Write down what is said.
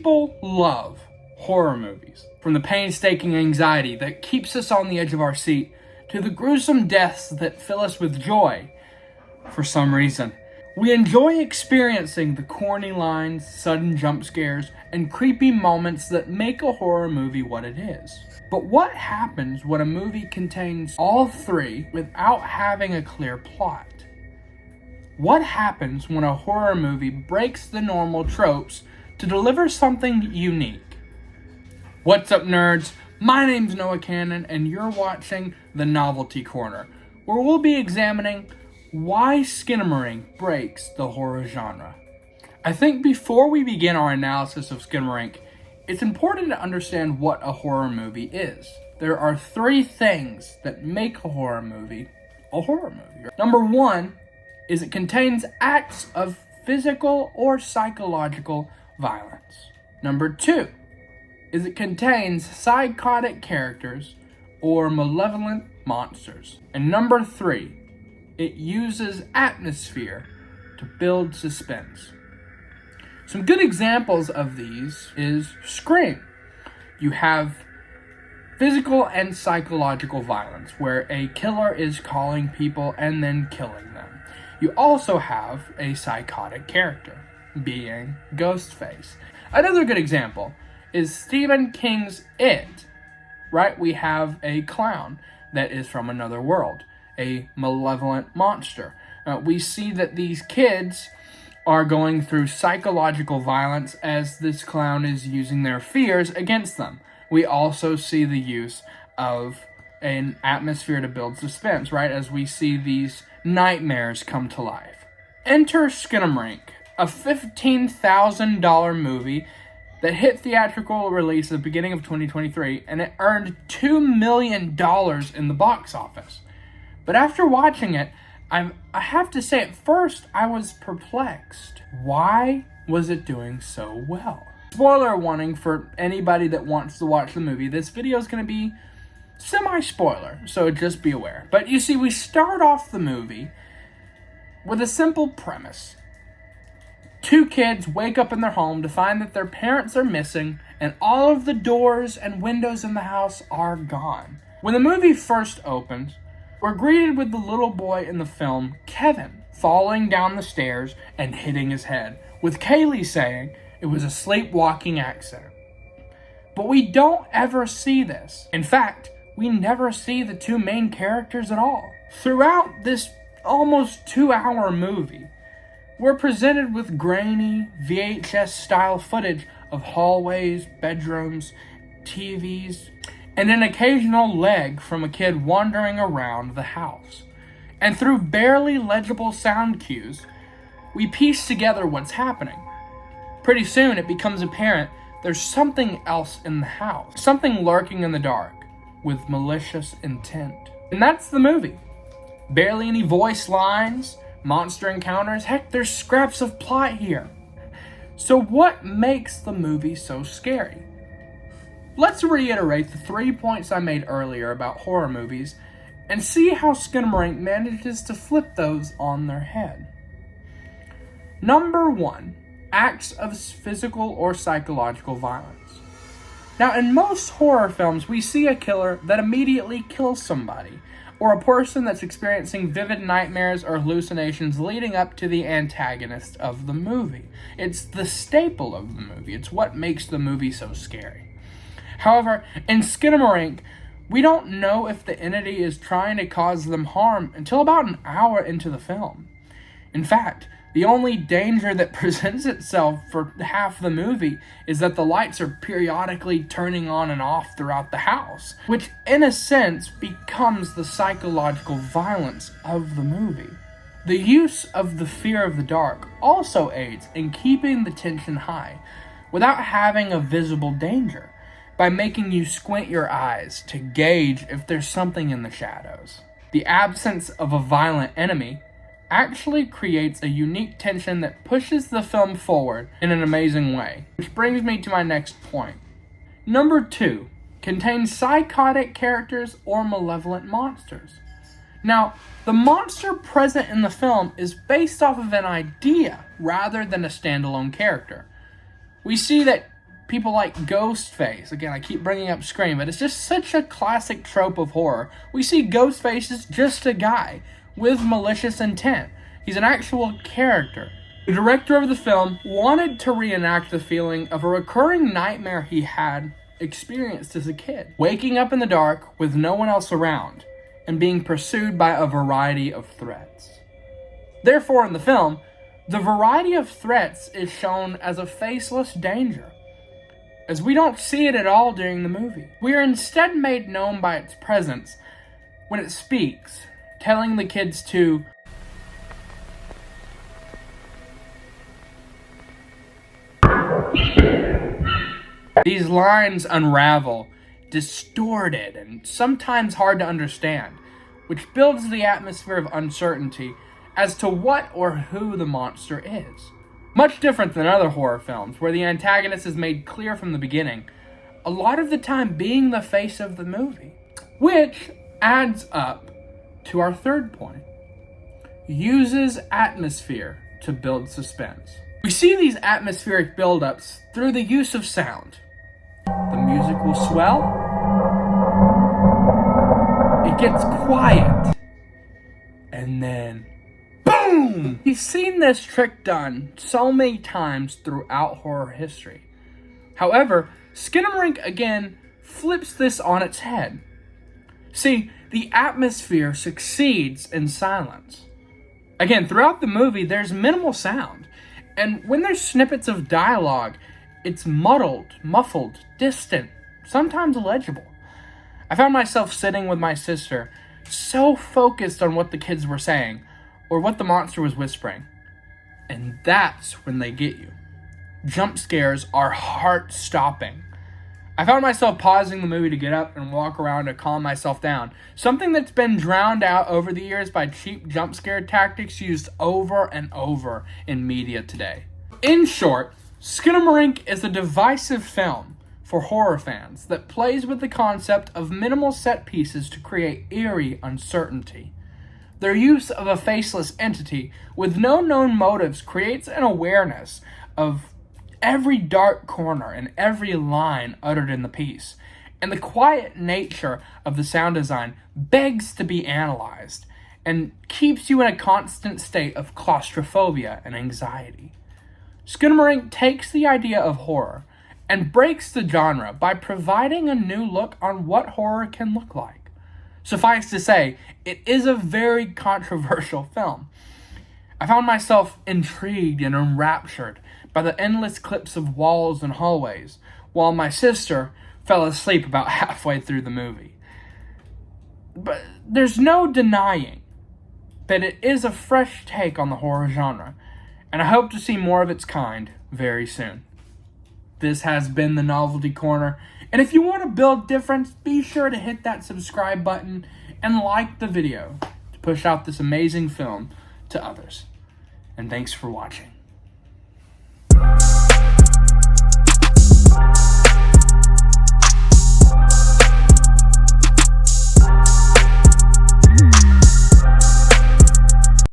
People love horror movies. From the painstaking anxiety that keeps us on the edge of our seat, to the gruesome deaths that fill us with joy. For some reason, we enjoy experiencing the corny lines, sudden jump scares, and creepy moments that make a horror movie what it is. But what happens when a movie contains all three without having a clear plot? What happens when a horror movie breaks the normal tropes to deliver something unique? What's up, nerds? My name's Noah Cannon, and you're watching The Novelty Corner, where we'll be examining why Skinamarink breaks the horror genre. I think before we begin our analysis of Skinamarink, it's important to understand what a horror movie is. There are three things that make a horror movie a horror movie. Number one is it contains acts of physical or psychological violence. Number two is it contains psychotic characters or malevolent monsters. And number three, it uses atmosphere to build suspense. Some good examples of these is Scream. You have physical and psychological violence, where a killer is calling people and then killing them. You also have a psychotic character, being Ghostface. Another good example is Stephen King's It. Right? We have a clown that is from another world, a malevolent monster. We see that these kids are going through psychological violence as this clown is using their fears against them. We also see the use of an atmosphere to build suspense, right? As we see these nightmares come to life. Enter Skinamarink, a $15,000 movie that hit theatrical release at the beginning of 2023, and it earned $2 million in the box office. But after watching it, I have to say, at first, I was perplexed. Why was it doing so well? Spoiler warning for anybody that wants to watch the movie. This video is going to be semi-spoiler, so just be aware. But you see, we start off the movie with a simple premise. Two kids wake up in their home to find that their parents are missing and all of the doors and windows in the house are gone. When the movie first opens, we're greeted with the little boy in the film, Kevin, falling down the stairs and hitting his head, with Kaylee saying it was a sleepwalking accident. But we don't ever see this. In fact, we never see the two main characters at all. Throughout this almost 2-hour movie, we're presented with grainy VHS-style footage of hallways, bedrooms, TVs, and an occasional leg from a kid wandering around the house. And through barely legible sound cues, we piece together what's happening. Pretty soon it becomes apparent there's something else in the house, something lurking in the dark with malicious intent. And that's the movie. Barely any voice lines, monster encounters, heck, there's scraps of plot here. So what makes the movie so scary? Let's reiterate the 3 points I made earlier about horror movies and see how Skinamarink manages to flip those on their head. Number one, acts of physical or psychological violence. Now, in most horror films, we see a killer that immediately kills somebody, or a person that's experiencing vivid nightmares or hallucinations leading up to the antagonist of the movie. It's the staple of the movie. It's what makes the movie so scary. However, in Skinamarink, we don't know if the entity is trying to cause them harm until about an hour into the film. In fact, the only danger that presents itself for half the movie is that the lights are periodically turning on and off throughout the house, which in a sense becomes the psychological violence of the movie. The use of the fear of the dark also aids in keeping the tension high without having a visible danger, by making you squint your eyes to gauge if there's something in the shadows. The absence of a violent enemy actually creates a unique tension that pushes the film forward in an amazing way. Which brings me to my next point. Number two, contains psychotic characters or malevolent monsters. Now, the monster present in the film is based off of an idea rather than a standalone character. We see that people like Ghostface. Again, I keep bringing up Scream, but it's just such a classic trope of horror. We see Ghostface as just a guy with malicious intent. He's an actual character. The director of the film wanted to reenact the feeling of a recurring nightmare he had experienced as a kid. Waking up in the dark with no one else around and being pursued by a variety of threats. Therefore, in the film, the variety of threats is shown as a faceless danger, as we don't see it at all during the movie. We are instead made known by its presence when it speaks, telling the kids to these lines unravel, distorted and sometimes hard to understand, which builds the atmosphere of uncertainty as to what or who the monster is. Much different than other horror films, where the antagonist is made clear from the beginning, a lot of the time being the face of the movie. Which adds up to our third point. Uses atmosphere to build suspense. We see these atmospheric buildups through the use of sound. The music will swell. It gets quiet. And then boom! You've seen this trick done so many times throughout horror history. However, Skinamarink again flips this on its head. See, the atmosphere succeeds in silence. Again, throughout the movie, there's minimal sound. And when there's snippets of dialogue, it's muffled, distant, sometimes illegible. I found myself sitting with my sister, so focused on what the kids were saying, or what the monster was whispering. And that's when they get you. Jump scares are heart-stopping. I found myself pausing the movie to get up and walk around to calm myself down, something that's been drowned out over the years by cheap jump scare tactics used over and over in media today. In short, Skinamarink is a divisive film for horror fans that plays with the concept of minimal set pieces to create eerie uncertainty. Their use of a faceless entity with no known motives creates an awareness of every dark corner and every line uttered in the piece, and the quiet nature of the sound design begs to be analyzed and keeps you in a constant state of claustrophobia and anxiety. Skinamarink takes the idea of horror and breaks the genre by providing a new look on what horror can look like. Suffice to say, it is a very controversial film. I found myself intrigued and enraptured by the endless clips of walls and hallways, while my sister fell asleep about halfway through the movie. But there's no denying that it is a fresh take on the horror genre, and I hope to see more of its kind very soon. This has been the Novelty Corner, and if you want to build difference, be sure to hit that subscribe button and like the video to push out this amazing film to others. And thanks for watching.